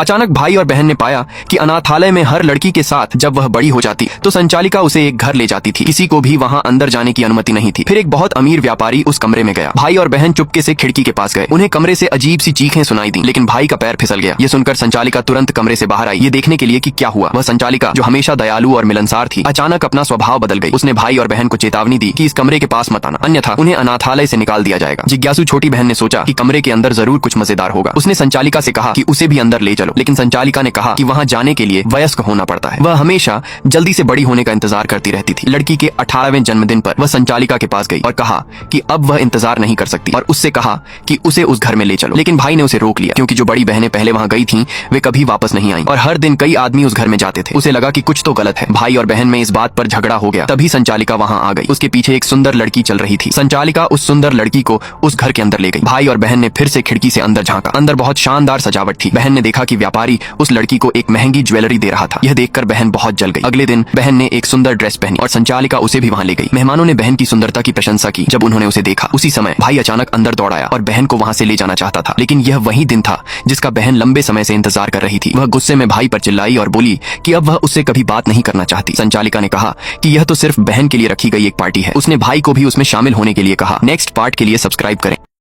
अचानक भाई और बहन ने पाया कि अनाथालय में हर लड़की के साथ जब वह बड़ी हो जाती तो संचालिका उसे एक घर ले जाती थी। किसी को भी वहां अंदर जाने की अनुमति नहीं थी। फिर एक बहुत अमीर व्यापारी उस कमरे में गया। भाई और बहन चुपके से खिड़की के पास गए। उन्हें कमरे से अजीब सी चीखें सुनाई दी, लेकिन भाई का पैर फिसल गया। ये सुनकर संचालिका तुरंत कमरे से बाहर आई, ये देखने के लिए कि क्या हुआ। वह संचालिका, जो हमेशा दयालु और मिलनसार थी, अचानक अपना स्वभाव बदल गई। उसने भाई और बहन को चेतावनी दी कि इस कमरे के पास मत आना, अन्यथा उन्हें अनाथालय से निकाल दिया जाएगा। जिज्ञासु छोटी बहन ने सोचा कि कमरे के अंदर जरूर कुछ मजेदार होगा। उसने संचालिका से कहा कि उसे भी अंदर ले चलो, लेकिन संचालिका ने कहा कि वहां जाने के लिए वयस्क होना पड़ता है। वह हमेशा जल्दी से बड़ी होने का इंतजार करती रहती थी। लड़की के 18वें जन्मदिन पर वह संचालिका के पास गई और कहा कि अब वह इंतजार नहीं कर सकती और उससे कहा कि उसे उस घर में ले चलो। लेकिन भाई ने उसे रोक लिया, क्योंकि जो बड़ी बहनें पहले वहां गई थीं, वे कभी वापस नहीं आईं और हर दिन कई आदमी उस घर में जाते थे। उसे लगा कि कुछ तो गलत है। भाई और बहन में इस बात पर झगड़ा हो गया। तभी संचालिका वहां आ गई। उसके पीछे एक सुंदर लड़की चल रही थी। संचालिका उस सुंदर लड़की को उस घर के अंदर ले गई। भाई और बहन ने फिर से खिड़की से अंदर झांका। अंदर बहुत शानदार सजावट थी। बहन ने देखा कि व्यापारी उस लड़की को एक महंगी ज्वेलरी दे रहा था। यह देखकर बहन बहुत जल गई। अगले दिन बहन ने एक सुंदर ड्रेस पहनी और संचालिका उसे भी वहां ले गई। मेहमानों ने बहन की सुंदरता की प्रशंसा की। जब उन्होंने उसे देखा, उसी समय भाई अचानक अंदर दौड़ आया और बहन को वहां से ले जाना चाहता था। लेकिन यह वही दिन था जिसका बहन लंबे समय से इंतजार कर रही थी। वह गुस्से में भाई पर चिल्लाई और बोली कि अब वह उससे कभी बात नहीं करना चाहती। संचालिका ने कहा कि यह तो सिर्फ बहन के लिए रखी गई एक पार्टी है। उसने भाई को भी उसमें शामिल होने के लिए कहा। नेक्स्ट पार्ट के लिए सब्सक्राइब करें।